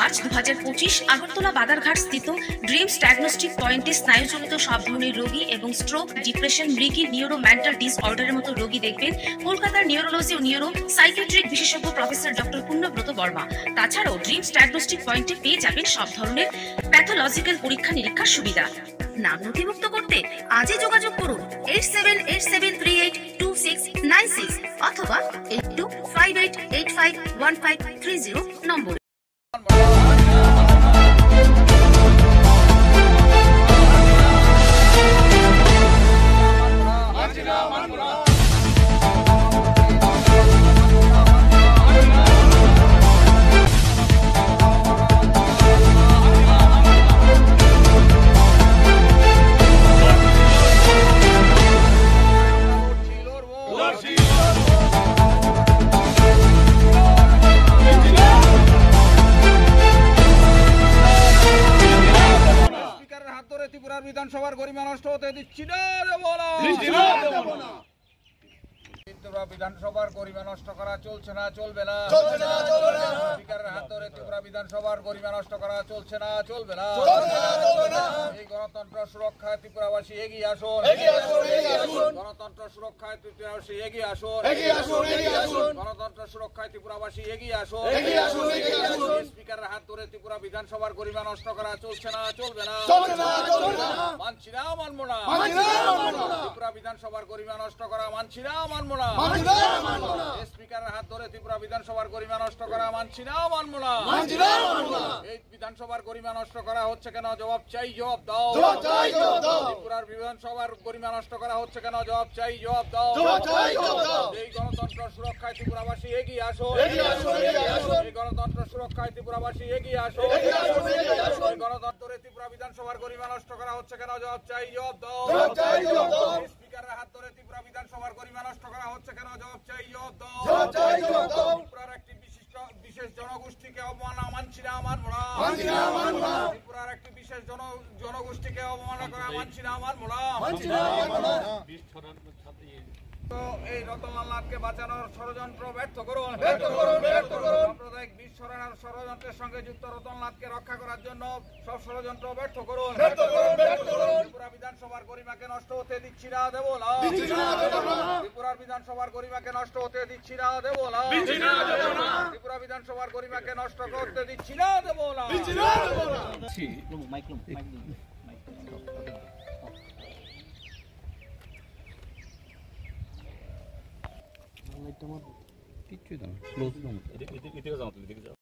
March 2025 Agartala Badharghat স্থিত dreams diagnostic পয়েন্টে স্নায়ুজনিত সব ধরনের রোগী এবং স্ট্রোক, ডিপ্রেশন, মৃগী, নিউরো মেন্টাল ডিসঅর্ডারের মতো রোগী দেখবেন কলকাতার নিউরোলজি ও নিউরো সাইকিয়াট্রিক বিশেষজ্ঞ প্রফেসর ডক্টর পুণ্যব্রত বর্মা। তাছাড়াও ড্রিমস ডায়াগনস্টিক পয়েন্টে পেয়ে যাবেন সব ধরনের প্যাথোলজিক্যাল পরীক্ষা নিরীক্ষার সুবিধা। নাম নথিভুক্ত করতে আজই যোগাযোগ করুন 8787382696 অথবা 8258851530 নম্বরে। ত্রিপুরার বিধানসভার গরিমা নষ্ট হতে দিচ্ছি না, দেব না। ত্রিপুরা বিধানসভার গরিমা নষ্ট করা চলছে না, চলবে না। স্পিকারের হাত ধরে ত্রিপুরা বিধানসভার গরিমা নষ্ট করা চলছে না, চলবে না। এই গণতন্ত্র সুরক্ষায় ত্রিপুরাবাসী এগিয়ে আসুন। গণতন্ত্র সুরক্ষায় ত্রিপুরাবাসী এগিয়ে আসুন। গণতন্ত্র সুরক্ষায় ত্রিপুরাবাসী এগিয়ে আসুন। স্পিকারের হাত ধরে ত্রিপুরা বিধানসভার গরিমা নষ্ট করা চলছে না, চলবে না। মানছি না, মানবো না। ত্রিপুরা বিধানসভার গরিমা নষ্ট করা মানছি না, মানবো না। স্পিকারের হাত ধরে ত্রিপুরা বিধানসভার গরিমা নষ্ট করা মানছি না, মানবো না। এই বিধানসভার গরিমা নষ্ট করা হচ্ছে কেন, জবাব চাই, জবাব দাও। ত্রিপুরার বিধানসভার গরিমা নষ্ট করা হচ্ছে কেন, জবাব চাই, জবাব দাও। এই গণতন্ত্র সুরক্ষায় ত্রিপুরাবাসী এগিয়ে আসো। এই গণতন্ত্র সুরক্ষায় ত্রিপুরাবাসী এগিয়ে আসো। এই গণতন্ত্রে ত্রিপুরা বিধানসভার গরিমা নষ্ট করা হচ্ছে কেন, জবাব চাই, জবাব দাও। স্পিকারের হাত ধরে ত্রিপুরা বিধানসভার গরিমা নষ্ট করা হচ্ছে কেন, জবাব চাই, জবাব দাও। ত্রিপুরার একটি বিশেষ জনগোষ্ঠীকে অবমাননা মানছি না, মানবো না। ত্রিপুরার একটি বিশেষ জনগোষ্ঠীকে অবমাননা করা মানছি না, মানবো না। এই রতনলাল নাথকে বাঁচানোর ষড়যন্ত্র ব্যর্থ করুন। সাম্প্রদায়িক বিষ ছড়ানোর ষড়যন্ত্রের সঙ্গে যুক্ত রতনলালকে রক্ষা করার জন্য সব ষড়যন্ত্র ব্যর্থ করুন। ত্রিপুরা বিধানসভার গরিমাকে নষ্ট হতে দিচ্ছি না, দেব না। ত্রিপুরার বিধানসভার গরিমাকে নষ্ট হতে দিচ্ছি না, দেব না। ত্রিপুরা বিধানসভার গরিমাকে নষ্ট করতে দিচ্ছি না, দেব না। কিচ্ছুই দাও, ক্লোজ দাও।